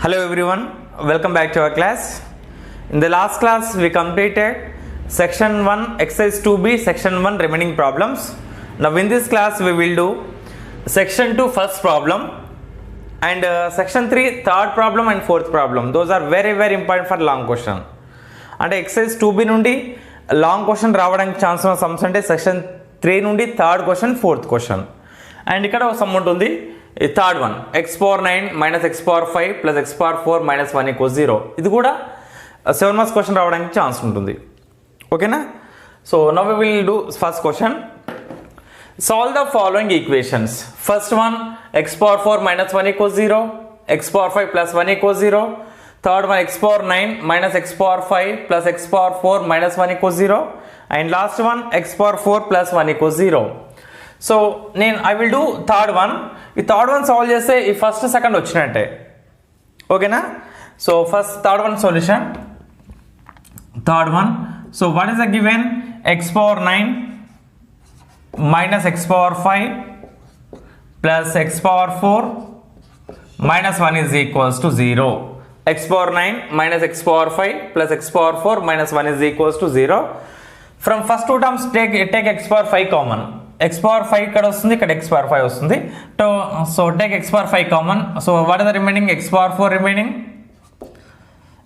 Hello everyone, welcome back to our class. In the last class we completed section 1 exercise 2b section 1 remaining problems. Now in this class we will do section 2 first problem and section 3 third problem and fourth problem. Those are very important for long question. And exercise 2b nundi long question రావడానికి chance ఉన్న sums అంటే section 3 నుండి third question fourth question. And ఇక్కడ ఒక some ఉంటుంది third one x power 9 minus x power 5 plus x power 4 minus 1 equals 0. ఇది కూడా 7 marks question రావడానికి ఛాన్స్ ఉంటుంది. ఓకేనా? So now we will do first question. Solve the following equations. First one x power 4 minus 1 equals 0, x power 5 plus 1 equals 0. Third one x power 9 minus x power 5 plus x power 4 minus 1 equals 0. And last one x power 4 plus 1 equals 0. So I will do third one. ఈ third one solve చేస్తే ఈ first second వచ్చినట్టే. ఓకేనా? So first third one solution. Third one. So what is the given? x power 9 minus x power 5 plus x power 4 minus 1 is equals to 0. x power 9 minus x power 5 plus x power 4 minus 1 is equals to 0. From first two terms take x power 5 common. x power 5 ఇక్కడ వస్తుంది, ఇక్కడ x power 5 వస్తుంది. So take x power 5 common. So what is the remaining? x power 4 remaining.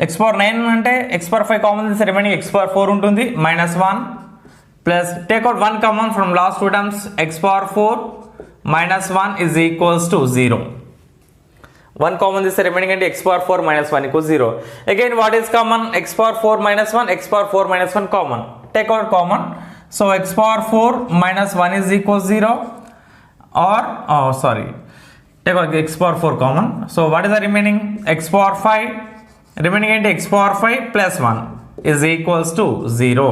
x power 9 అంటే x power 5 common is remaining x power 4 ఉంటుంది minus 1 plus take out 1 common from last two terms x power 4 minus 1 is equals to 0. 1 common is remaining and x power 4 minus 1 equals 0. Again what is common? x power 4 minus 1, x power 4 minus 1 common. Take out common. So x power 4 minus 1 is equals 0 or take out x power 4 common. So what is the remaining? x power 5 remaining and x power 5 plus 1 is equals to 0.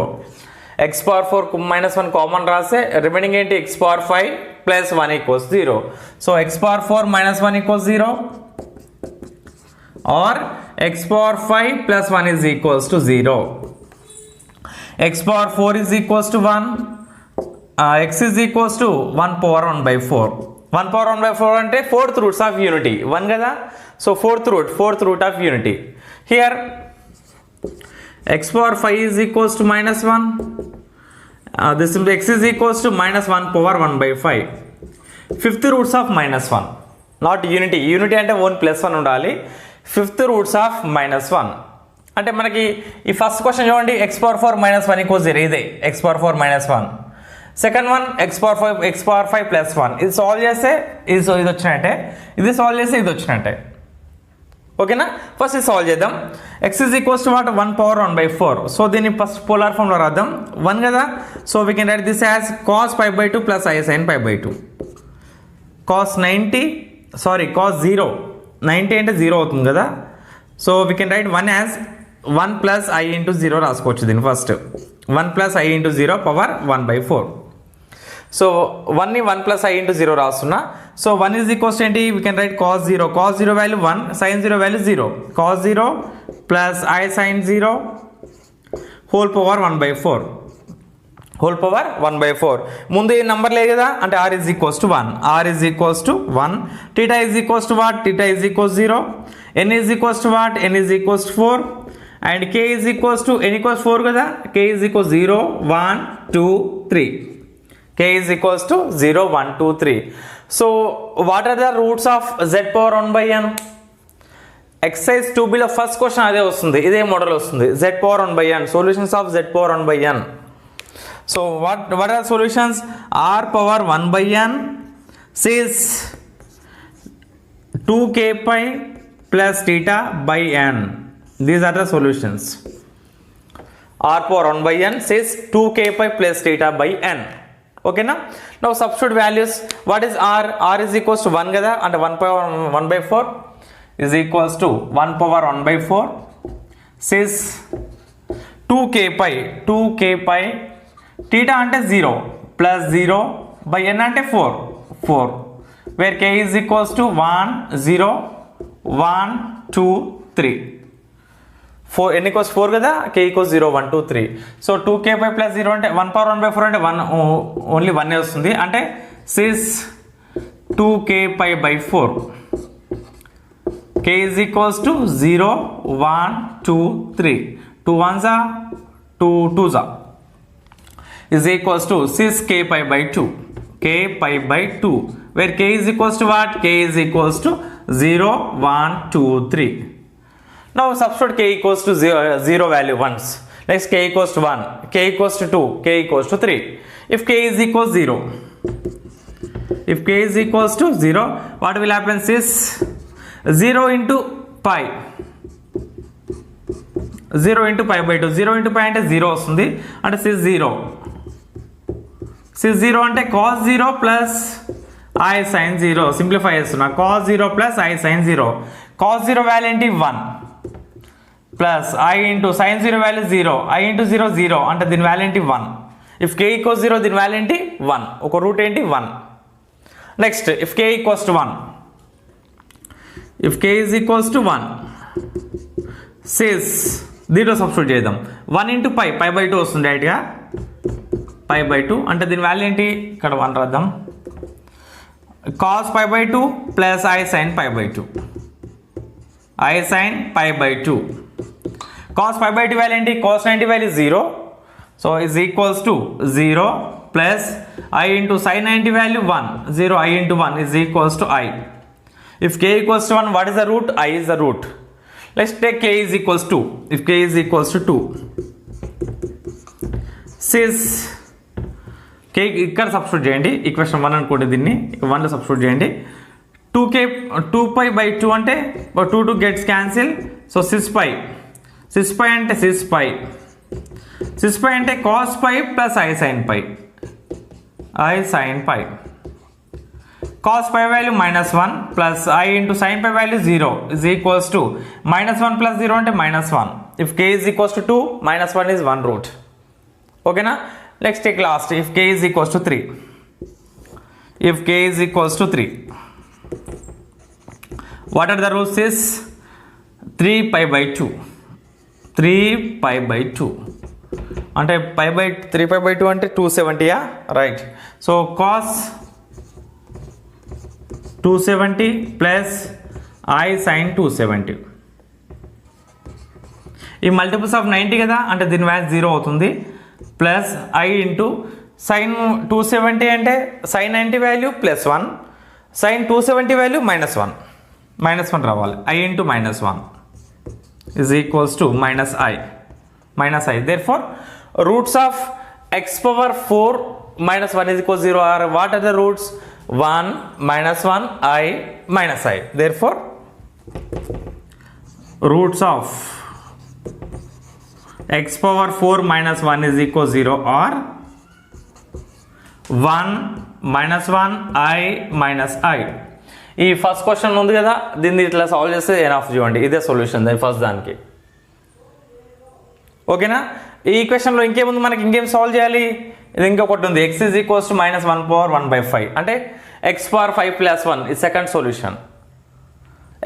x power 4 minus 1 common rase remaining and x power 5 plus 1 equals 0. So x power 4 minus 1 equals 0 or x power 5 plus 1 is equals to 0. x power 4 is equals to 1, x is equals to 1 power 1 by 4. 1 power 1 by 4 అంటే fourth roots of unity 1 కదా. So fourth root of unity. Here x power 5 is equals to minus 1. This will be x is equals to minus 1 power 1 by 5. Fifth roots of minus 1, not unity. Unity అంటే 1 plus 1 ఉండాలి. Fifth roots of minus 1 అంటే మనకి ఈ first question చూడండి x power 4 minus 1 equals 0 ఇదే x power 4 minus 1. Second one x power 5 plus 1. ఇది solve చేస్తే ఇది వచ్చినట్టే, ఇది సాల్వ్ చేస్తే ఇది వచ్చినట్టే. ఓకేనా? ఫస్ట్ ఇది సాల్వ్ చేద్దాం. x is equals to what? 1 power 1 by 4. So దీన్ని ఫస్ట్ పోలార్ ఫామ్లో రాద్దాం. 1 కదా. So we can write this as cos pi by 2 plus I sin pi by 2. cos 0 90 అంటే 0 అవుతుంది కదా. So we can write 1 as 1 plus I into 0 రాసుకోవచ్చు దీన్ని first. 1 plus I into 0 power 1 by 4. So 1ని 1 plus I into 0 రాస్తున్నా. So 1 is equals to ఏంటి? We can write cos 0 value 1, sin 0 value 0. cos 0 plus I sin 0 whole power 1 by 4. Whole power 1 by 4. ముందు ఈ number లేదు కదా అంటే r is equals to 1. r is equals to 1. theta is equals to what? theta is equals 0. n is equals to what? n is equals to 4. And k is equals to n equals 4 కదా. k is equals 0 1 2 3. k is equals to 0 1 2 3. So what are the roots of z power 1 by n? Exercise 2b లో first question అదే వస్తుంది, ఇదే model వస్తుంది. z power 1 by n, solutions of z power 1 by n. So what are the solutions? r power 1 by n says 2k pi plus theta by n. These are the solutions. r power 1 by n says 2k pi plus theta by n. Okay na? Now substitute values. What is r? r is equals to 1 kada and 1 power 1 by 4 is equals to 1 power 1 by 4 says 2k pi theta అంటే 0 plus 0 by n అంటే 4 where k is equals to 1 0 1 2 3. 4 n equals 4 కదా, k equals 0 1 2 3. So 2k pi plus 0 అంటే 1 power 1 by 4 అంటే 1 only 1 వస్తుంది అంటే 6 2k pi by 4 k is equals to 0, 1, 2, 3. 2 ones are 2 twos are is equals to 6 k pi by 2. K pi by 2. Where k is equals to what? K is equals to 0, 1, 2, 3. Now substitute k equals to 0 value once. Next k equals to 1, k equals to 2, k equals to 3. If k is equals 0, if k is equals to 0, what will happen is 0 into pi. 0 into pi by 2. 0 into pi అంటే 0 వస్తుంది. అంటే 0. 0 అంటే cos 0 plus I sin 0. Simplify చేస్తున్నా. cos 0 plus I sin 0. cos 0 value ఏంటి 1 plus I into sin 0 value 0. I into 0 0 అంటే దీని value ఏంటి 1. If k equals 0 దీని వాల్యూ ఏంటి 1. ఒక రూట్ ఏంటి 1. Next if k equals to 1, if k is equals to 1 cis దీంట్లో సబ్స్టిట్యూట్ చేద్దాం. 1 ఇంటూ పై పై బై 2 వస్తుంది డైరెక్ట్గా. పై బై 2 అంటే దీని వాల్యూ ఏంటి ఇక్కడ 1 రాద్దాం. cos pi by 2 plus I sin pi by 2. I sin pi by 2. cos pi by 2 value ఏంటి? cos 90 value 0. So is equals to 0 plus I into sin 90 value 1. 0 I into 1 is equals to I. If k equals to 1, what is the root? I is the root. Let's take k is equals to 2. If k is equals to 2, since k ఇక్కడ substitute చేయండి. Equation 1 అనుకోండి, దీన్ని 1లో substitute చేయండి. 2k 2 pi by 2 అంటే 2 gets cancel. So 6 pi. 6 pi అంటే 6 pi. 6 pi అంటే cos pi plus I sin pi. I sin pi. cos pi value -1 plus I into sin pi value 0 is equals to -1 plus 0 అంటే -1. If k is equals to 2, -1 is 1 root. Okay na? Let's take last. If k is equals to 3. If k is equals to 3. What are the roots is 3 pi by 2. 3 pi by 2. అంటే 3 pi by 2 అంటే 270 right. So cos 270 plus I sin 270. ఈ multiples of 90 కదా, అంటే దీని value 0 అవుతుంది. Plus I into sin 270 అంటే sin 90 value plus 1, sin 270 value -1 రావాలి. I into -1 is equals to minus I. Therefore roots of x power 4 minus 1 is equals to 0 are what are the roots? 1 -1 I minus I. Therefore roots of x power 4 minus 1 is equals to 0 are 1 -1 I minus I. ఈ first question ఉంది కదా, దీన్ని ఇట్లా solve చేస్తే enough చూడండి. ఇదే solution first దానికి. ఓకేనా? ఈ ఈక్వేషన్లో ఇంకేముంది, మనకి ఇంకేం సాల్వ్ చేయాలి? ఇది ఇంకొకటి ఉంది. x is equals to -1 power 1/5 అంటే x power 5 plus 1 ఇది second solution.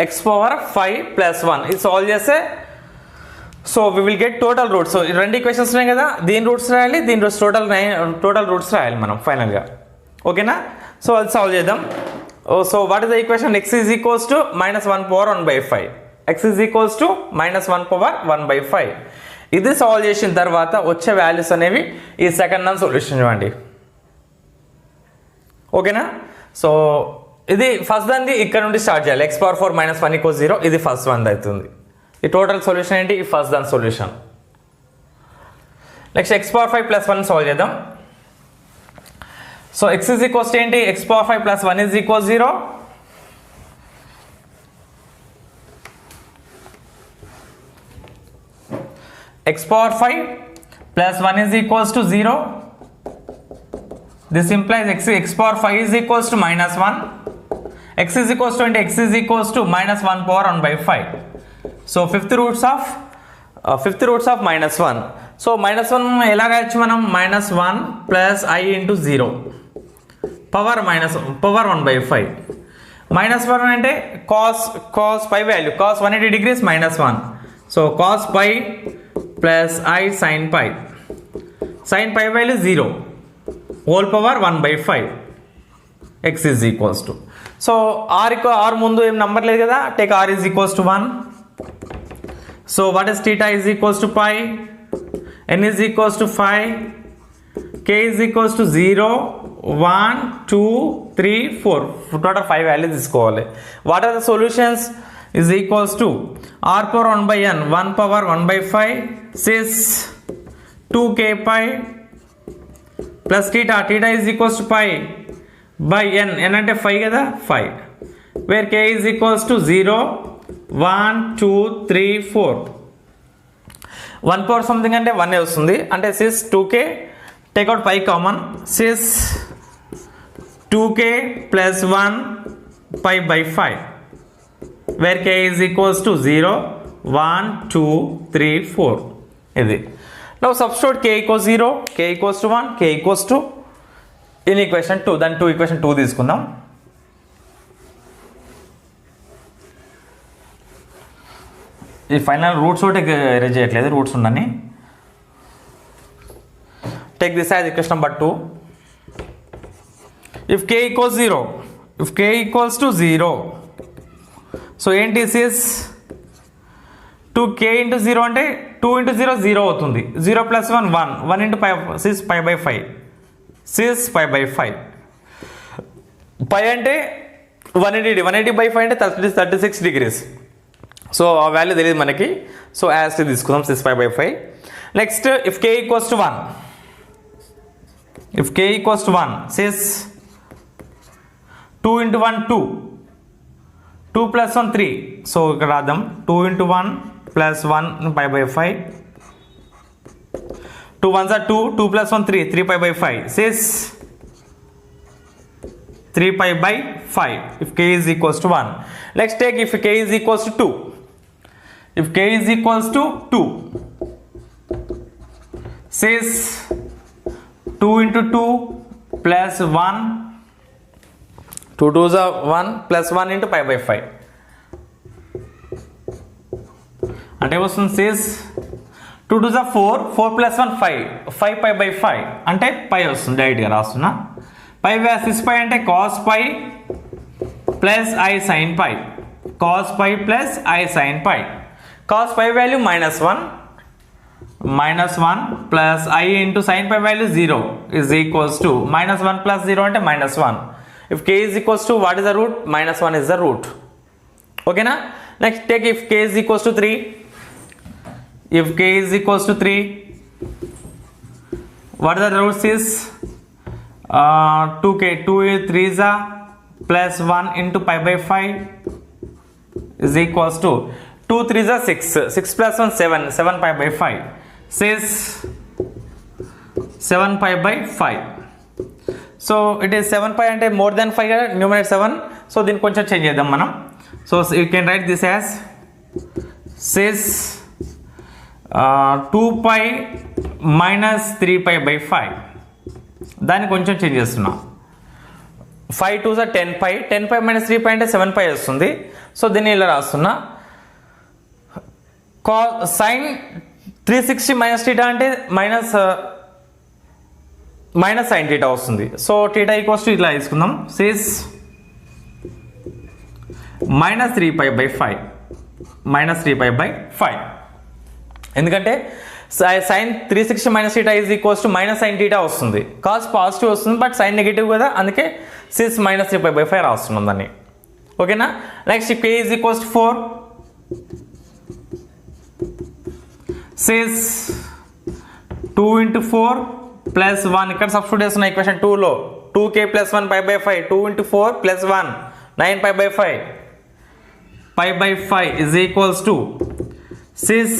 x power 5 plus 1 ఇది సాల్వ్ చేస్తే so we will get total roots. So రెండు ఈక్వేషన్స్ ఉన్నాయి కదా, దీని రూట్స్ రాయాలి, దీని రూట్స్ టోటల్ రూట్స్ రాయాలి మనం ఫైనల్గా. ఓకేనా? సో అది సాల్వ్ చేద్దాం. So what is the equation? x is equals to -1 power 1/5. x is equals to -1 power 1/5. ఇది సాల్వ్ చేసిన తర్వాత వచ్చే వాల్యూస్ అనేవి ఈ సెకండ్ దాని సొల్యూషన్ చూడండి. ఓకేనా? సో ఇది ఫస్ట్ దాన్ని ఇక్కడ నుండి స్టార్ట్ చేయాలి. x power 4 minus 1 equals 0 ఇది ఫస్ట్ వన్ అవుతుంది. ఈ టోటల్ సొల్యూషన్ ఏంటి? ఈ ఫస్ట్ దాని solution. Next x power 5 plus 1 solve చేద్దాం. So x is equals to ఏంటి? x power 5 plus 1 is equals 0. x power 5 plus 1 is equals to 0. This implies x power 5 is equals to -1. X is equals to x is equals to -1 power 1/5. So fifth roots of -1. So -1 ఎలా రాయొచ్చు మనం? -1 plus I into 0 power power 1/5. -1 అంటే cos pi value cos 180 degrees -1. So cos pi plus I sin pi. Sin pi value 0 whole power 1/5. X is equals to. So r ముందు ఏం number లేదు కదా, take r is equals to 1. So what is theta is equals to pi, n is equals to 5, k is equals to 0, 1, 2, 3, 4. Total 5 values తీసుకోవాలి. What are the solutions? Is equals to r power 1 by n, 1 power 1 by 5, cis 2k pi plus theta is equals to pi by n అంటే 5 కదా, 5, where k is equals to 0, 1, 2, 3, 4. 1 power something అంటే 1 వస్తుంది, అంటే cis 2k, take out pi common, cis 2k plus 1 pi by 5, where k is equals to 0, 1, 2, 3, 4. ఇది. Now substitute k equals 0, k equals to 1, k equals to in equation 2, then 2 equation 2 తీసుకుందాం. ఈ final roots ఒకటి erase చేయట్లేదు, roots ఉండని. Take this as equation number 2. If k equals 0, if k equals to 0, so ఏంటి sis 2k into 0 అంటే 2 into 0 0 అవుతుంది, 0 plus 1 1, 1 into pi, sis pi by 5, sis pi by 5. pi అంటే 180 by 5 అంటే 36 degrees. So ఆ value తెలియదు మనకి, so as తీసుకుందాం sis pi by 5. Next if k equals to 1, if k equals to 1, sis 2 into 1 2, 2 plus 1 3, so ఇక్కడ రాద్దాం 2 into 1 plus 1 pi by 5, 2 1s are 2, 2 plus 1 3, 3 pi by 5, sis 3 pi by 5 if k is equals to 1. Let's take if k is equals to 2. If k is equals to 2, sis 2 into 2 plus 1, 2 2s are 1 plus 1 into pi by 5. అంటే వస్తుంది sis 2 2s are 4, 4 plus 1 5, 5 pi by 5 అంటే pi వస్తుంది, డైరెక్ట్గా రాస్తున్నా. pi sis pi అంటే cos pi plus I sin pi, cos pi plus I sin pi. Cos pi value -1 plus I into sin pi value 0 is equals to -1 plus 0 అంటే -1. If k is equals to what is the root? -1 is the root. Okay na? Next take if k is equals to 3. If k is equals to 3, what are the roots is 2k, 2 3s are plus 1 into pi by 5 is equals to 2 3s are 6, 6 plus 1 7, 7 pi by 5, sis 7 pi by 5. So it is 7 pi అంటే more than 5 కదా, numerator 7, so దీన్ని కొంచెం change చేద్దాం మనం. So you can write this as sis 2 pi minus 3 pi by 5, దాన్ని కొంచెం change చేస్తున్నా. 5 2s are 10 pi, 10 pi minus 3 pi అంటే 7 pi వస్తుంది, సో దీన్ని ఇలా రాస్తున్నా. sin 360 minus theta అంటే మైనస్ sin theta వస్తుంది, సో theta ఈక్వల్స్ టు ఇట్లా తీసుకుందాం, sis minus 3 pi by 5, minus 3 pi by 5. ఎందుకంటే sin 360 minus theta is equals to minus sin theta వస్తుంది, cos పాజిటివ్ వస్తుంది బట్ sin నెగిటివ్ కదా, అందుకే sis minus 3 pi by 5 రాస్తున్నాం దాన్ని. ఓకేనా? Next k is equals to 4, sis 2 into 4 plus 1, ఇక్కడ substitute చేస్తున్న ఈక్వేషన్ 2 లో 2k plus 1 pi by 5, 2 into 4 plus 1 9 pi by 5, pi by 5 is equals to sis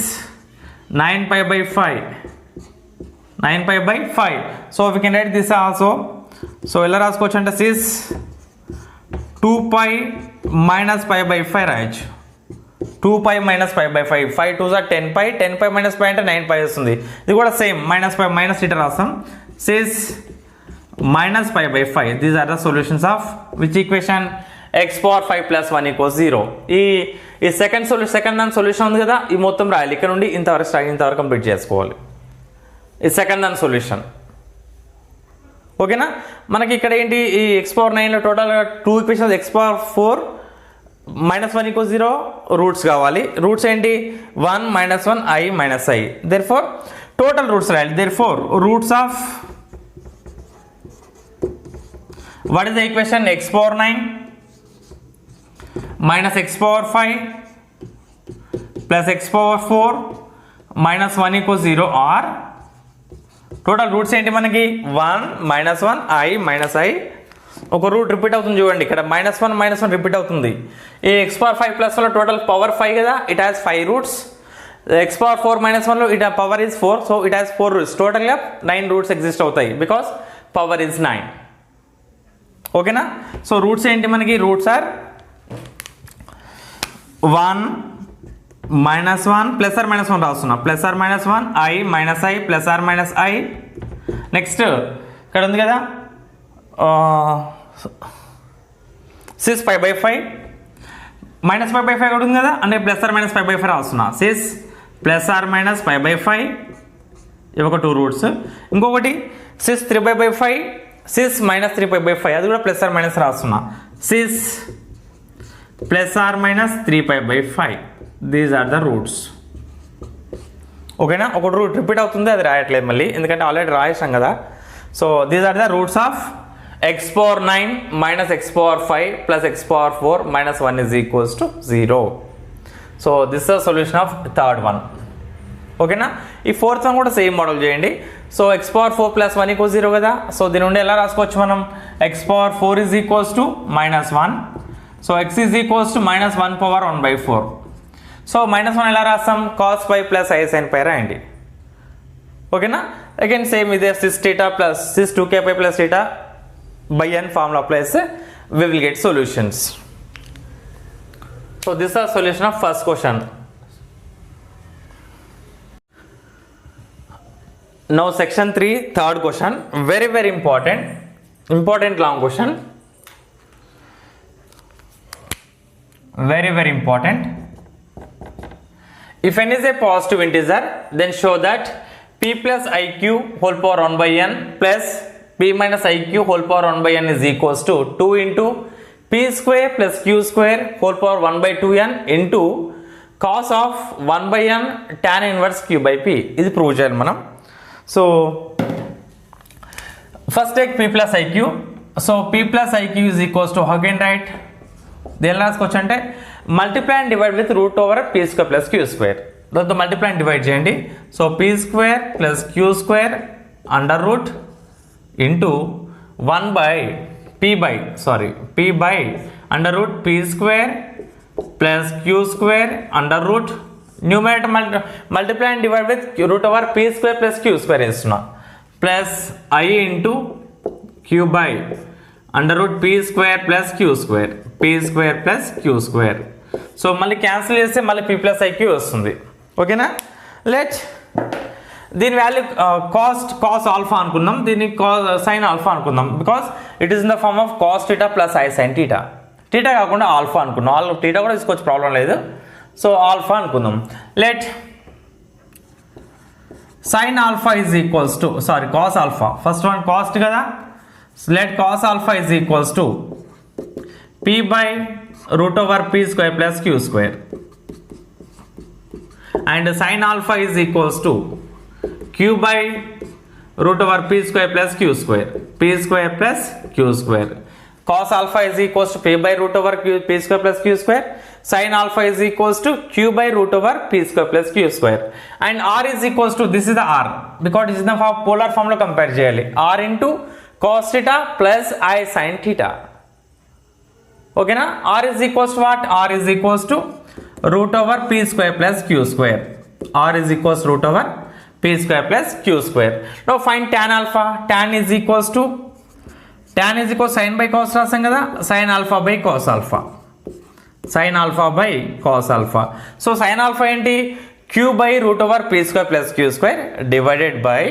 9 pi by 5, 9 pi by 5. So we can write this also. So ఎలా రాసుకోవచ్చు అంటే sis 2 pi minus pi by 5 రాయొచ్చు, 2 pi minus pi by 5, 5 2s are 10 pi, 10 pi minus pi అంటే 9 pi వస్తుంది, ఇది కూడా same minus pi minus theta రాస్తాం, sis minus pi by 5. These are the solutions of which equation? x power 5 plus 1 equals 0. ఈ second దాని solution ఉంది కదా, ఈ మొత్తం రాయాలి, ఇక్కడ నుండి ఇంతవరకు కంప్లీట్ చేసుకోవాలి. ఈ సెకండ్ దాని సొల్యూషన్ ఓకేనా. మనకి ఇక్కడ ఏంటి ఈ x పవర్ 9లో టోటల్గా 2 ఈక్వేషన్స్ x పవర్ 4 -1 = 0 రూట్స్ కావాలి. రూట్స్ ఏంటి 1 -1 i - i. Therefore total roots రాయాలి. Therefore roots of what is the equation x power 9 - x power 5 + x power 4 -1 = 0 are total roots ఏంటి మనకి 1 -1 i - i. ఒక రూట్ రిపీట్ అవుతుంది చూడండి, ఇక్కడ -1 -1 రిపీట్ అవుతుంది. ఈ x పవర్ 5 ప్లస్ లో టోటల్ పవర్ 5 కదా, it has 5 roots. x power 4 -1 లో it power is 4, so it has 4 roots. టోటల్గా 9 రూట్స్ ఎగ్జిస్ట్ అవుతాయి బికాస్ పవర్ ఈజ్ 9. ఓకేనా. సో రూట్స్ ఏంటి మనకి, రూట్స్ ఆర్ 1 -1 +or -1 రాస్తున్నా, +or-1 i - i +or-i. Next ఇక్కడ ఉంది కదా సిస్ π/5 -π/5 కూడా ఉంది కదా, అంటే +or-π/5 రాస్తున్నా. సిస్ +or-π/5 ఇవి ఒక 2 రూట్స్. ఇంకొకటి సిస్ 3π/5 సిస్ -3π/5 అది కూడా +or- రాస్తున్నా. Cis +or-3π/5 these are the roots. ఓకేనా. ఒక రూట్ రిపీట్ అవుతుంది, అది రాయట్లేదు మళ్ళీ ఎందుకంటే ఆల్రెడీ రాయేసాం కదా. So these are the roots of x power 9 - x power 5 + x power 4 -1 = 0. So this is the solution of third one. ఓకేనా. ఈ ఫోర్త్ వన్ కూడా సేమ్ మోడల్ చేయండి. సో x పవర్ 4 + 1 = 0 కదా, సో దీని నుండి ఎలా రాసుకోవచ్చు మనం, x power 4 = -1. So x = -1 power 1/4. So -1 ఎలా రాస్తాం, cos π + i sin π రాయండి. ఓకేనా. అగైన్ సేమ్ ఇదే sis θ plus sis 2kπ + θ by n formula apply చేస్తే we will get solutions. So this is the solution of first question. Now section 3 third question, very important long question, very important. If n is a positive integer, then show that p + iq whole power 1/n plus p - iq whole power 1/n is equals to 2 into p square plus q square whole power 1/2n into cos of 1/n tan inverse q by p. ఇది prove చేయాలి మనం. So first take p + iq. So p + iq is equals to how can write, దేని రాసుకోవచ్చు అంటే multiply and divide with √p² + q². దాంతో multiply and divide చేయండి. So p² + q² under root into p by under root p² + q² under root numerator multiply and divide with √p² + q² వేస్తున్నా, plus i into q by under root p² + q² +q². So మళ్ళీ cancel చేస్తే మళ్ళీ p + iq వస్తుంది. ఓకేనా. Let దీని value cos alpha అనుకుందాం, దీన్ని sine alpha అనుకుందాం because it is in the form of cos θ + i sin θ. Theta కాకుండా ఆల్ఫా అనుకున్నాం, థీటా కూడా తీసుకోవచ్చు, ప్రాబ్లం లేదు. సో ఆల్ఫా అనుకుందాం. Let sine alpha is equals to cos alpha, first one cost కదా, let cos alpha is equals to p by √p² + q² and sin alpha is equals to q by √p² + q², p² + q². Cos alpha is equals to p by √p² + q². Sin alpha is equals to q by √p² + q². And r is equals to, this is the r because this is the polar form lo compare cheyali, r into cos θ plus I sin θ. Okay na. R is equals to what? R is equals to √p² plus q². R is equals to √p² plus q². Now find tan alpha. Tan is equals to sin by cos రాసాం కదా, sin alpha by cos alpha. Sin alpha by cos alpha. So sin alpha ఏంటి, q by √p² plus q² divided by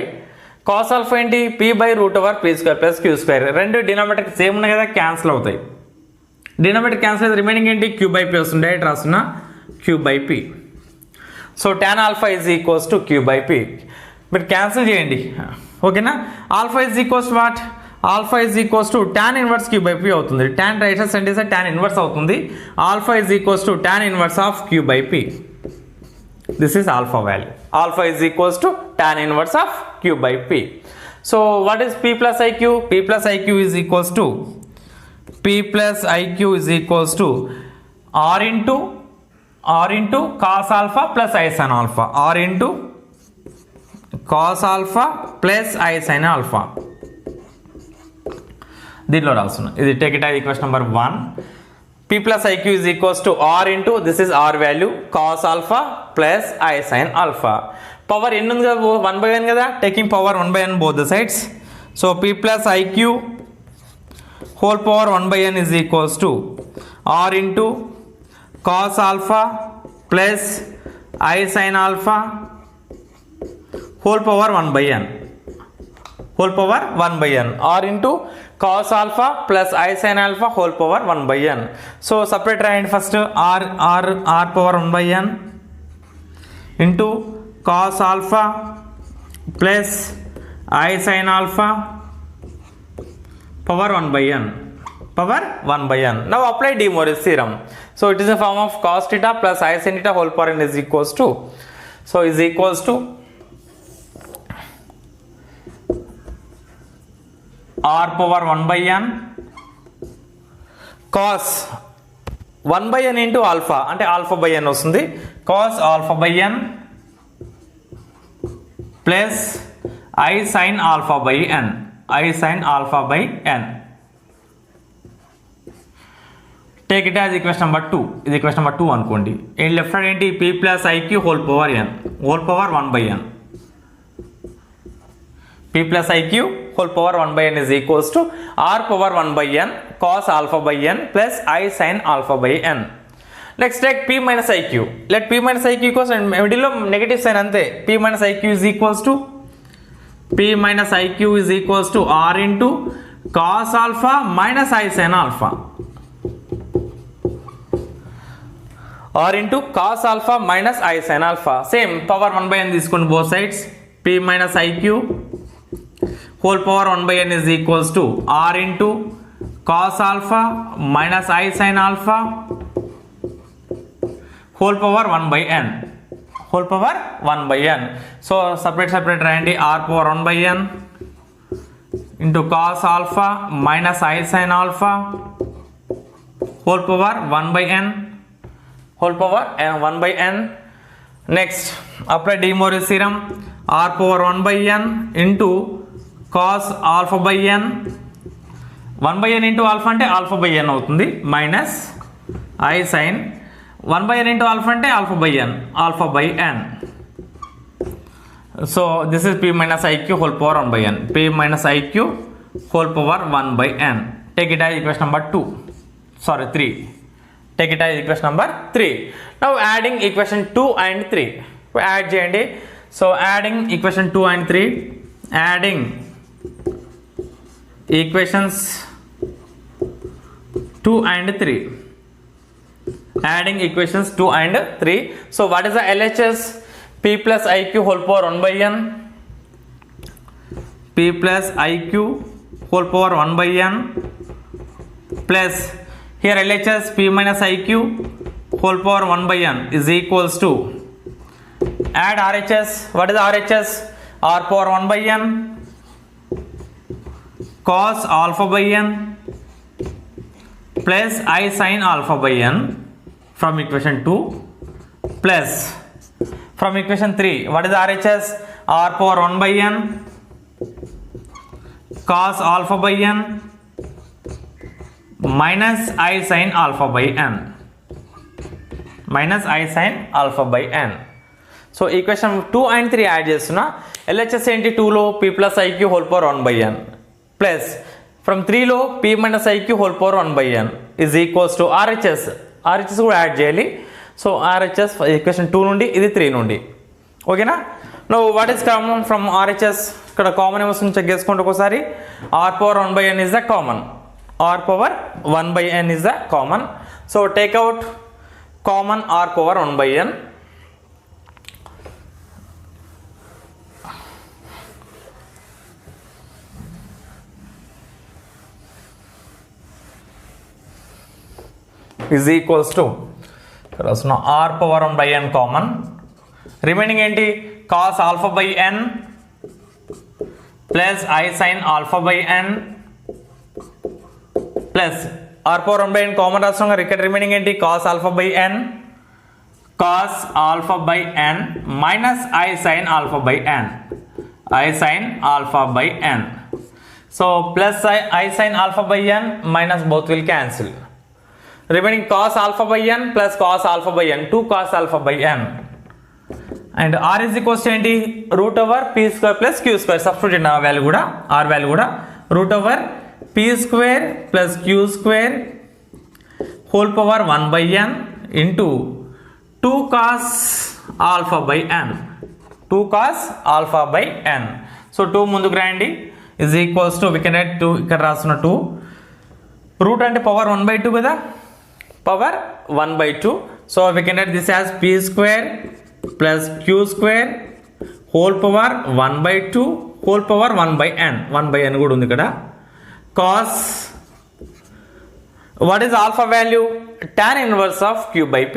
cos alpha ఏంటి, p by √p² plus q². రెండు denominator same ఉన్నాయి కదా, cancel అవుతాయి. Denominator cancel అయితే remaining ఏంటి, q by p వస్తుంది. Direct రాస్తున్నా q by p. So tan alpha is equals to q by p. మీరు క్యాన్సిల్ చేయండి. ఓకేనా. Alpha is equals to what? Alpha is equals to tan inverse Q by P అవుతుంది. tan right hand side is tan inverse అవుతుంది. Alpha is equals to tan inverse of Q by P. This is alpha value. Alpha is equals to tan inverse of q by p. So what is p plus iq? P plus iq is equals to r into cos alpha plus I sin alpha. R into cos alpha plus I sin alpha. దీనిలో రాస్తున్నా. ఇది take it as equation number 1. p plus iq is equals to r into, this is r value, cos alpha plus I sin alpha. Power n ఉంది కదా, 1 by n కదా, taking power 1 by n both the sides. So p plus iq whole power 1 by n is equals to r into cos alpha plus I sin alpha whole power 1 by n. Whole power 1 by n. R into cos alpha plus I sin alpha whole power 1 by n. So separate right first, r power 1 by n into cos alpha plus I sin alpha power 1 by n. Power 1 by n. Now apply De Moivre's theorem. So it is a form of cos theta plus I sin theta whole power n is equals to, so is equals to r power 1 by n cos 1 by n into alpha, అంటే alpha by n వస్తుంది, cos alpha by n plus I sin alpha by n. I sin alpha by n. Take it as equation number 2. ఇది equation number 2 అనుకోండి. in left side ఏంటి, p plus iq whole power n whole power 1 by n. p plus iq whole power 1 by n is equals to r power 1 by n cos alpha by n plus I sin alpha by n. Next take p minus iq. Let p minus iq equals, and middle లో negative sign అంతే. p minus iq is equals to r into cos alpha minus I sin alpha. r into cos alpha minus I sin alpha. Same power 1 by n తీసుకోండి both sides. p minus iq whole power 1 by n is equals to r into cos alpha minus I sin alpha whole power 1 by n. Whole power 1 by n. So separate రాయండి. r power 1 by n into cos alpha minus I sin alpha whole power 1 by n. Whole power 1 by n. Next apply De Moivre's theorem. r power 1 by n into cos alpha by n, 1 by n into alpha అంటే alpha by n అవుతుంది, minus I sin 1 by n into alpha అంటే alpha by n, alpha by n. So this is p minus iq whole power 1 by n. p minus iq whole power 1 by n. Take it as equation number 2. Sorry, 3. Take it as equation number 3. Now adding equation 2 and 3. Add చేయండి. So adding equation 2 and 3. Adding equations 2 and 3. Adding equations 2 and 3. So what is the LHS? P plus iq whole power 1 by n. P plus iq whole power 1 by n plus here LHS p minus iq whole power 1 by n is equals to, add RHS. What is RHS? r power 1 by n cos alpha by n plus I sin alpha by n from equation 2 plus from equation 3. What is RHS? r power 1 by n cos alpha by n minus I sin alpha by n. Minus I sin alpha by n. So equation 2 and 3 add చేస్తున్నా. LHS ఏంటి, 2 లో p plus iq whole power 1 by n plus from 3 లో p minus iq whole power 1 by n is equals to RHS. RHS కూడా add చేయాలి. So RHS equation 2 నుండి, ఇది 3 నుండి. ఓకేనా? Know what is common from RHS? ఇక్కడ common ఏమొస్తుంది check చేసుకోండి ఒకసారి. r power 1 by n is the common. r power 1 by n is the common. So take out common r power 1 by n. is equals to r power 1 by n common, remaining ఏంటి cos alpha by n plus I sin alpha by n plus r power 1 by n common రాస్తాం కదా, ఇక్కడ remaining ఏంటి cos alpha by n minus I sin alpha by n. So plus I sin alpha by n minus both will cancel. Remaining cos alpha by n plus cos alpha by n, 2 cos alpha by n. And r is equals to ఏంటి root over p square plus q square. Substitute in r value కూడా root over p square plus q square whole power 1 by n into 2 cos alpha by n. So 2 ముందుకు రాయండి is equals to, we can write 2, ఇక్కడ రాస్తున్న 2, route అంటే power 1 by 2 కదా, power 1 by 2. So we can write this as p square plus q square whole power 1 by 2 whole power 1 by n కూడా ఉంది ఇక్కడ. cos, what is alpha value? tan inverse of q by p,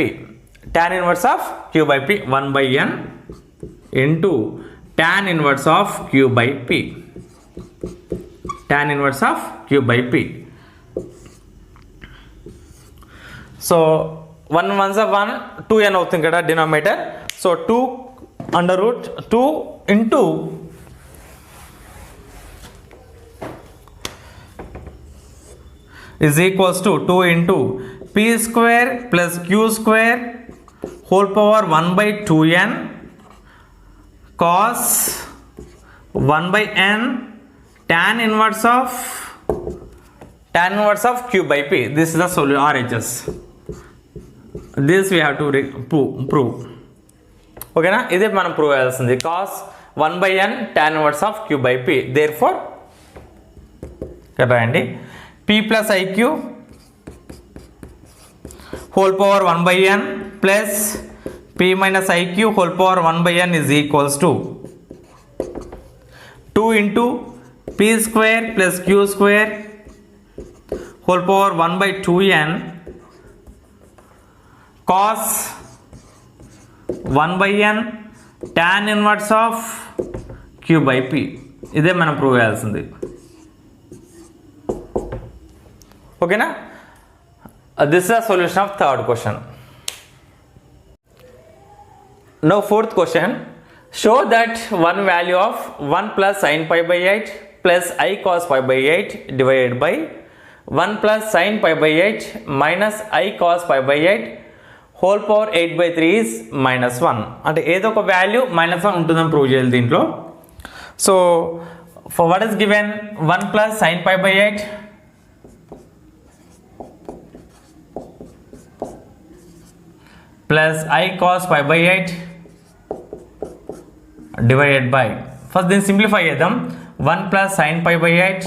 1 by n into tan inverse of q by p. So 1 1 2n అవుతుంది కదా denominator. So 2 under root 2 into is equals to 2 into p square plus q square whole power 1 by 2n cos 1 by n tan inverse of q by p. This is the solution, RHS. This we have to prove. Okay na, ఇదే మనం prove చేయాల్సింది, cos 1 by n tan inverse of q by p. Therefore ఇక్కడ రాయండి p plus iq whole power 1 by n plus p minus iq whole power 1 by n is equals to 2 into p square plus q square whole power 1 by 2n cos 1 by n tan inverse of q by p. ఇదే మనం prove చేయాల్సింది. ఓకేనా, this is the solution of third question. Now fourth question, show that one value of 1 plus sin pi by 8 plus I cos pi by 8 divided by 1 plus sin pi by 8 minus I cos pi by 8 whole power 8 by 3 is minus 1. అంటే ఏదో ఒక value minus 1 ఉంటుందని prove చేయాలి దీంట్లో. So for what is given 1 plus sin pi by 8 plus I cos pi by 8 divided by, first then simplify చేద్దాం, 1 plus sin pi by 8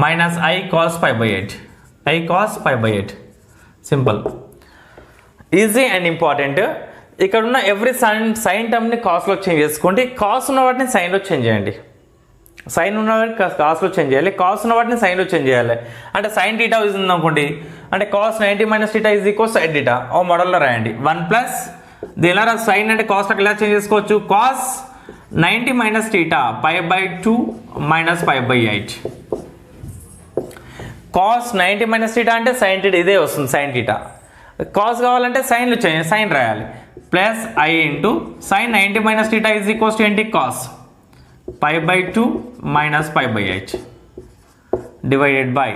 minus I cos pi by 8. Simple, easy and important. ఇక్కడ ఉన్న every sign టర్మ్ని కాస్లో change చేసుకోండి, cos ఉన్న వాటిని సైన్లో change చేయండి. Sign ఉన్న వాటిని కాస్లో change చేయాలి, కాస్ ఉన్న వాటిని సైన్లో చేంజ్ చేయాలి. అంటే సైన్ టీటా ఉంది అనుకోండి, అంటే cos 90 minus theta is equal sine theta. ఓ మోడల్లో రాయండి 1 ప్లస్ దీని ఎలా సైన్ అంటే కాస్ట్కి ఎలా చేంజ్ చేసుకోవచ్చు, cos 90 minus theta pi by 2 minus pi by 8. Cos 90 minus theta అంటే సైన్ టీటా ఇదే వస్తుంది, సైన్ టీటా. కాస్ కావాలంటే సైన్లు చేంజ్, సైన్ రాయాలి, plus I into sine 90 minus theta is equals to ఏంటి, cos pi by 2 minus pi by 8 divided by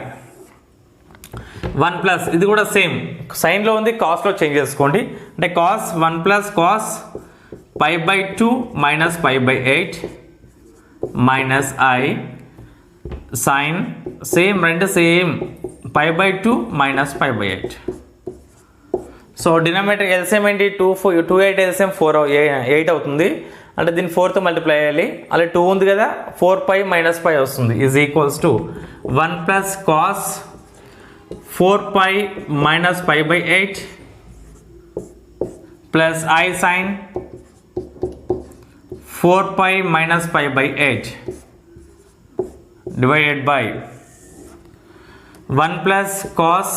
1 plus, ఇది కూడా same సైన్లో ఉంది, కాస్ట్లో చేంజ్ చేసుకోండి. అంటే cos 1 plus cos pi by 2 minus pi by 8 minus I sine same రెండు same pi by 2 minus pi by 8. So denominator LCM ఏంటి, 2 8 LCM 4 8 అవుతుంది. అంటే దీన్ని 4తో మల్టిప్లై చేయాలి, అలా 2 ఉంది కదా, 4 పై మైనస్ పై వస్తుంది, is equals to 1 plus cos 4 pi minus pi by 8 plus I sin 4 pi minus pi by 8 divided by 1 plus cos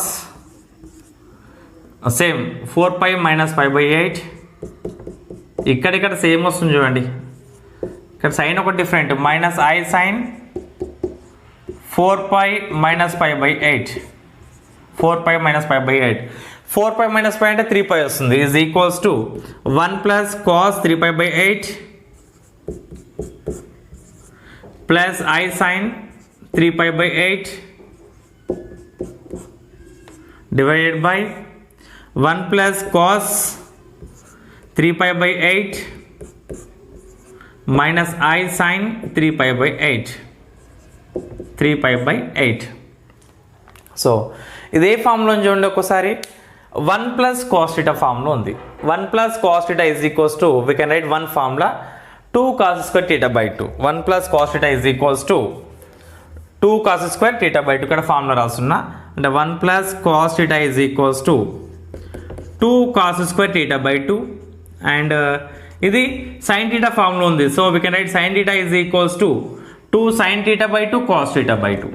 same 4π minus π by 8. ఇక్కడ సేమ్ వస్తుంది చూడండి, ఇక్కడ సైన్ ఒక different, minus I sine 4π minus π by 8. 4π minus π by 8. 4π minus π అంటే 3π వస్తుంది, is equals to 1 plus cos 3π by 8 plus I sine 3π by 8 divided by 1 plus cos 3π by 8 minus I sine 3π by 8. 3π by 8. So ఇదే ఫామ్లో చూడండి ఒకసారి, 1 plus cos theta ఫామ్లో ఉంది. 1 plus cos theta is equals to, we can write one formula 2 cos square theta by 2. 1 plus cos theta is equals to 2 cos square theta by 2. ఇక్కడ formula రాస్తున్నా, అంటే 1 plus cos theta is equals to 2 cos square theta by 2. And ఇది sine theta ఫామ్లో ఉంది, so we can write sign theta is equals to 2 sine theta by 2 cos theta by 2.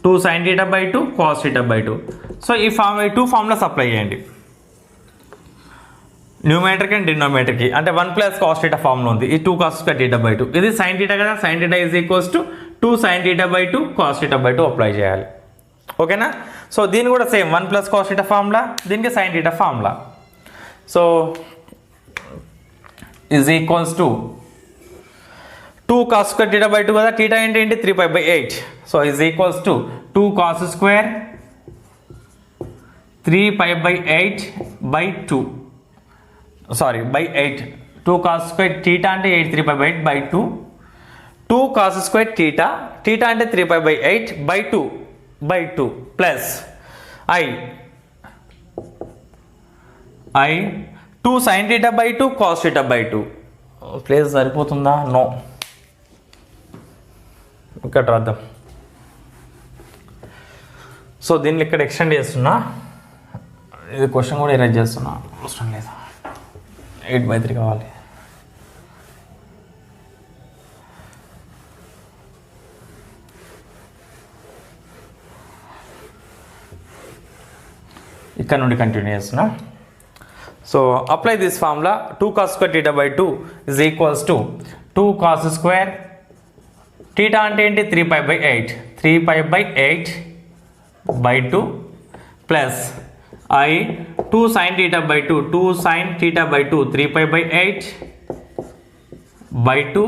2 sine theta by 2 cos theta by 2. So ఈ two formulas apply చేయండి న్యూమరేటర్కి and డినామినేటర్కి. అంటే 1 plus cos theta ఫామ్లో ఉంది, ఈ 2 cos square theta by 2. ఇది sine theta కదా, sine theta is equals to 2 sine theta by 2 cos theta by 2 apply చేయాలి. ఓకేనా? సో దీని కూడా same 1 plus cos theta formula, దీనికి sine theta formula. So is equals to 2 cos square theta by 2 కదా, theta ఏంటి 3π by 8. So is equals to 2 cos square 3π by 8 by 2, sorry by 8. 2 cos square theta అంటే 8 3π by 8 by 2. 2 cos square theta, theta అంటే 3π by 8 by 2 by 2 plus I 2 sine theta by 2 cos theta by 2. Place సరిపోతుందా? No, ఇక్కడ రాద్దాం. So దీన్ని ఇక్కడ extend చేస్తున్నా, ఇది question కూడా ఎరేజ్ చేస్తున్నా, అవసరం లేదు. 8/3 కావాలి. ఇక్కడ నుండి కంటిన్యూ చేస్తున్నా. So apply this formula, 2 cos square theta by 2 is equals to 2 cos square theta అంటే ఏంటి 3π by 8, 3π by 8 by 2 plus I 2 sine theta by 2, 2 sine theta by 2 3π by 8 by 2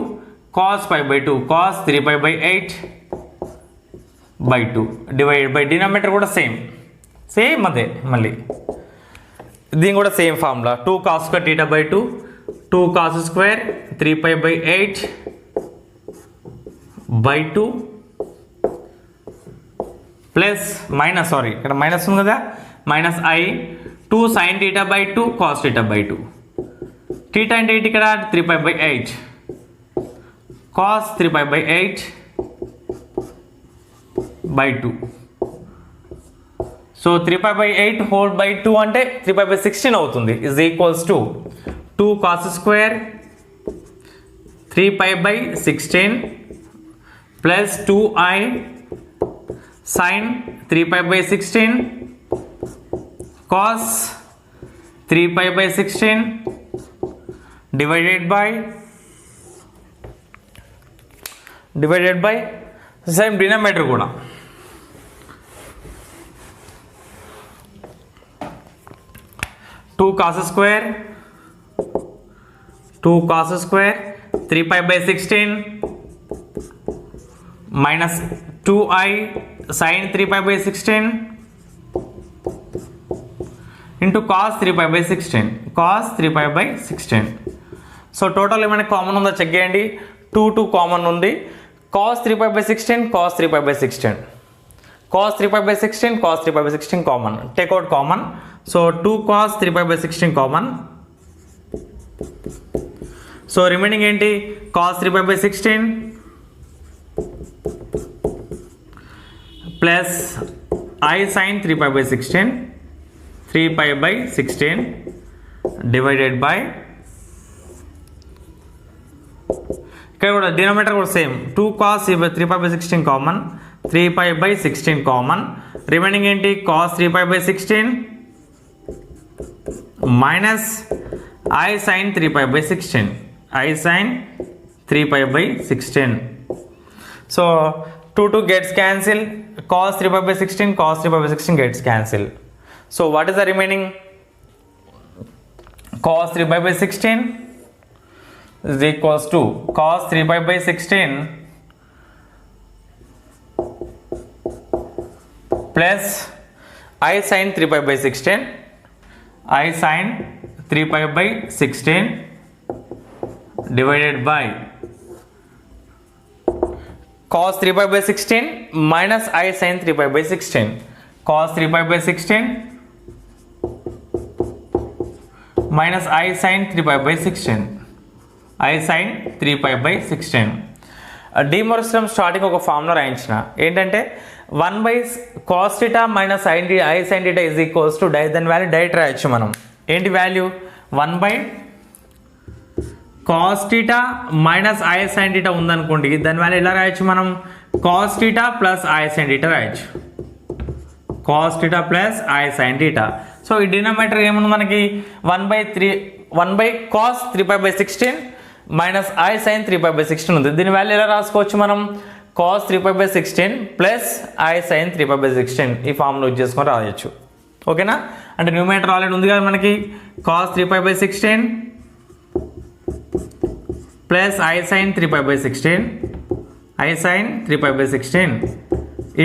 cos π by 2 cos 3π by 8 by 2 divided by denominator కూడా same అదే. మళ్ళీ దీని కూడా same formula, 2 cos square theta by 2, 2 cos square 3π by 8 by 2 plus minus, sorry ఇక్కడ minus ఉంది కదా, minus I 2 sine theta by 2 cos theta by 2. Theta అంటే ఏంటి ఇక్కడ 3π by 8 cos 3π by 8 by 2. So 3π by 8 whole by 2 అంటే 3π by 16 అవుతుంది, is equals to 2 cos square 3π by 16 plus 2I sine 3π by 16 cos 3π by 16 divided by same denominator కూడా. Two cos square 3π by 16 minus 2I sine 3π by 16 into cos 3π by 16. So total ఏమైనా common ఉందో check చేయండి. 2 common ఉంది, cos 3π by 16 cos 3π by 16 cos 3π by 16 cos 3π by 16 common, take out common. So 2 cos 3π by 16 common. So remaining ఏంటి, cos 3π by 16 plus I sine 3π by 16 3π by 16 divided by, ఇక్కడ కూడా denominator కూడా same, 2 cos 3π by 16 common, 3 pi by 16 common, remaining ఏంటి cos 3 pi by 16 minus I sin 3 pi by 16, I sin 3 pi by 16. So 2 gets cancelled, cos 3 pi by 16, cos 3 pi by 16 gets cancelled. So what is the remaining? Cos 3 pi by 16 is equals to cos 3 pi by 16 plus I sin 3 pi by 16, I sin 3 pi by 16 divided by cos 3 pi by 16 minus I sin 3 pi by 16, cos 3 pi by 16 minus I sin 3 pi by 16, I sin 3 pi by 16. డీమోరిస్టం starting ఒక formula రాయించిన ఏంటంటే 1 by cos theta minus I sin theta is equals to దాని value direct రాయొచ్చు మనం. ఏంటి value? 1 by cos theta minus I sin theta ఉందనుకోండి, దాని value ఎలా రాయొచ్చు మనం? cos theta plus I sin theta రాయొచ్చు, cos theta plus I sin theta. So ఈ డినామినేటర్ ఏముంది మనకి? 1 by cos 3 pi by 16 minus I sin 3 pi by 16 ఉంది. దీని వాల్యూ ఎలా రాసుకోవచ్చు మనం? cos 3 pi by 16 plus I sin 3 pi by 16 ఈ ఫార్ములా యూజ్ చేసుకొని రాయొచ్చు. ఓకేనా? అంటే న్యూమరేటర్ ఆల్రెడీ ఉంది కదా మనకి, cos 3 pi by 16 plus I sin 3 pi by 16, I sin 3 pi by 16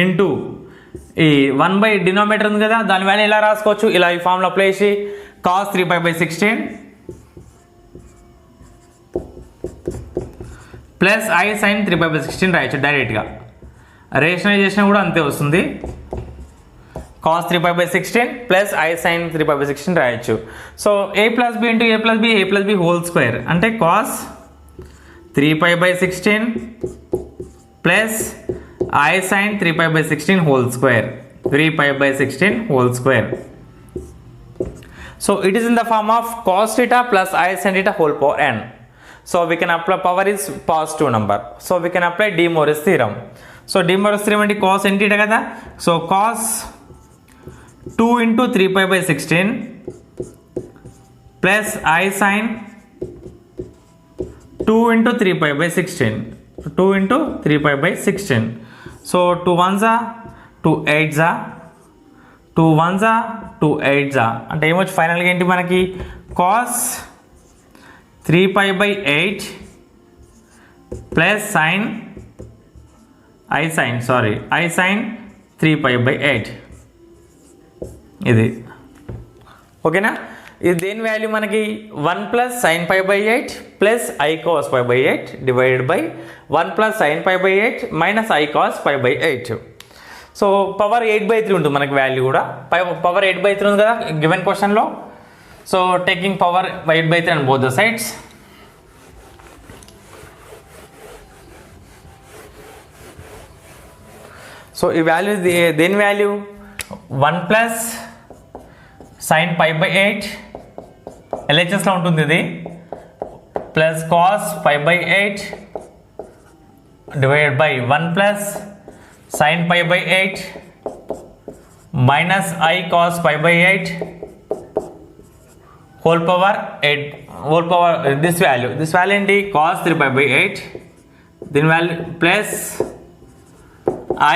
into ఈ 1 by డినామినేటర్ ఉంది కదా, దాని వాల్యూ ఎలా రాసుకోవచ్చు? ఇలా ఈ ఫార్ములా అప్లై చేసి cos 3 pi by 16 plus I sin 3 pi by 16 రాయొచ్చు డైరెక్ట్గా. రేషనలైజేషన్ కూడా అంతే వస్తుంది, cos 3 pi by 16 plus I sin 3 pi by 16 రాయొచ్చు. So a plus B into a plus B whole square అంటే cos 3 pi by 16 plus I sin 3 pi by 16 whole square, 3 pi by 16 whole square. So it is in the form of cos theta plus I sin theta whole power n. So we can apply, power is positive number, so we can apply De Moivre's theorem. So De Moivre's theorem అంటే cos n theta కదా, so cos 2 into 3 pi by 16 plus I sin 2 into 3 pi by 16, 2 into 3 pi by 16. So 2 1s are 2 8s are 2 1s are 2 8s are అంటే ఏమొచ్చు ఫైనల్గా ఏంటి మనకి? cos 3 pi by 8 plus sin I sin 3 pi by 8 ఇది. ఓకేనా? ఇది దేని value మనకి? 1 plus sin pi by 8 plus I cos pi by 8 divided by 1 plus sin pi by 8 minus I cos pi by 8. So power 8/3 ఉంటుంది మనకి value కూడా, power 8/3 ఉంది కదా గివెన్ క్వశ్చన్లో. So taking power 8/3 and both the sides. So ఈ value దేని value? 1 plus sin pi by 8 LHSలో ఉంటుంది ఇది, plus cos pi by 8 divided by 1 plus sin pi by 8 minus I cos pi by 8 whole power 8 whole power this value ఏంటి? cos 3 pi by 8 దీని value plus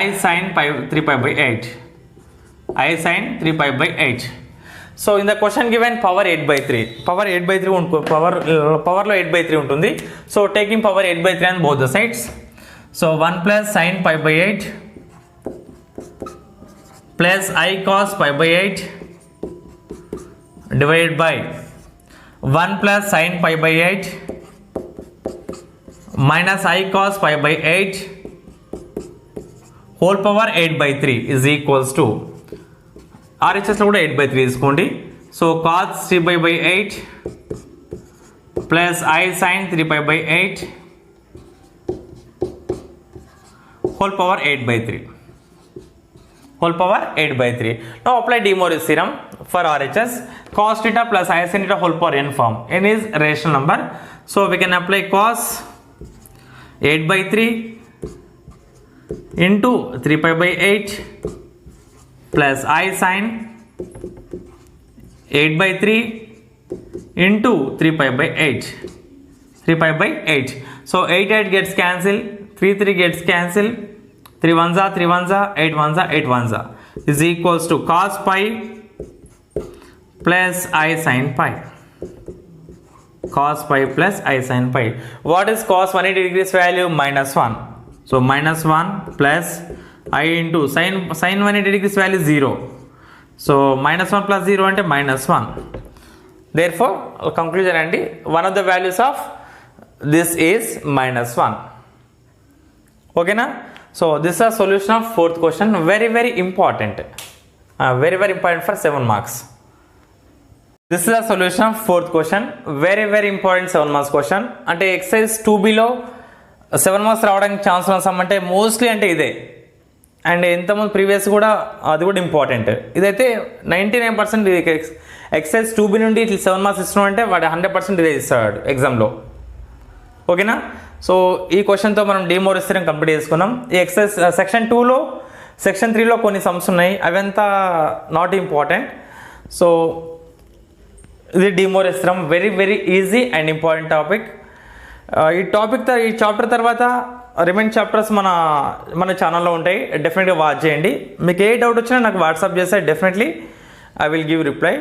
I sin 3 pi by 8, I sin 3 pi by 8. So in the question given power 8/3, power 8/3 పవర్లో 8/3 ఉంటుంది. So taking power 8/3 on both the sides. So 1 plus sin pi by 8 plus I cos pi by 8 divided by 1 plus sin pi by 8 minus I cos pi by 8 whole power 8/3 is equals to RHS లో కూడా 8/3 తీసుకోండి. So cos 3 pi by 8 plus I sin 3 pi by 8 whole power 8/3. Now apply De Moivre's theorem for RHS. Cos theta plus I sin theta whole power n form. N is rational number. So we can apply cos 8/3 into 3 pi by 8 plus I sin 8 by 3 into 3 pi by 8. 3 pi by 8. So 8 gets cancelled, 3 gets cancelled, 3 ones are 3 ones are, 8 ones are 8 ones are, is equals to cos pi plus I sin pi. Cos pi plus I sin pi. What is cos 180 degrees value? Minus 1. So minus 1 plus I into sin 180 degrees value 0. So minus 1 plus 0 ante minus 1. Therefore conclusion andi, one of the values of this is minus 1. Okay na? So this is a solution of fourth question. Very very important. Very very important for 7 marks. This is a solution of fourth question. Very very important 7 marks question. అంటే exercise 2b లో 7 marks రావడానికి chance ఉన్న some అంటే mostly అంటే ఇదే. And ఎంతమంది previous కూడా అది కూడా ఇంపార్టెంట్. ఇదైతే 99% ఎక్సైజ్ 2b నుండి ఇట్లా 7 మార్క్స్ ఇస్తున్నాం అంటే వాడు 100% ఇదే ఇస్తాడు ఎగ్జామ్లో. ఓకేనా? సో ఈ క్వశ్చన్తో మనం డిమోర్ స్థిరం కంప్లీట్ చేసుకున్నాం. ఈ ఎక్సైజ్ సెక్షన్ 2లో సెక్షన్ 3లో కొన్ని సమ్స్ ఉన్నాయి, అవంతా నాట్ ఇంపార్టెంట్. సో ఇది డిమోర్ స్థిరం very very easy and important topic. ఈ చాప్టర్ తర్వాత రిమైన్ చాప్టర్స్ మన ఛానల్లో ఉంటాయి, డెఫినెట్గా వాచ్ చేయండి. మీకు ఏ డౌట్ వచ్చినా నాకు వాట్సాప్ చేస్తే definitely I will give reply.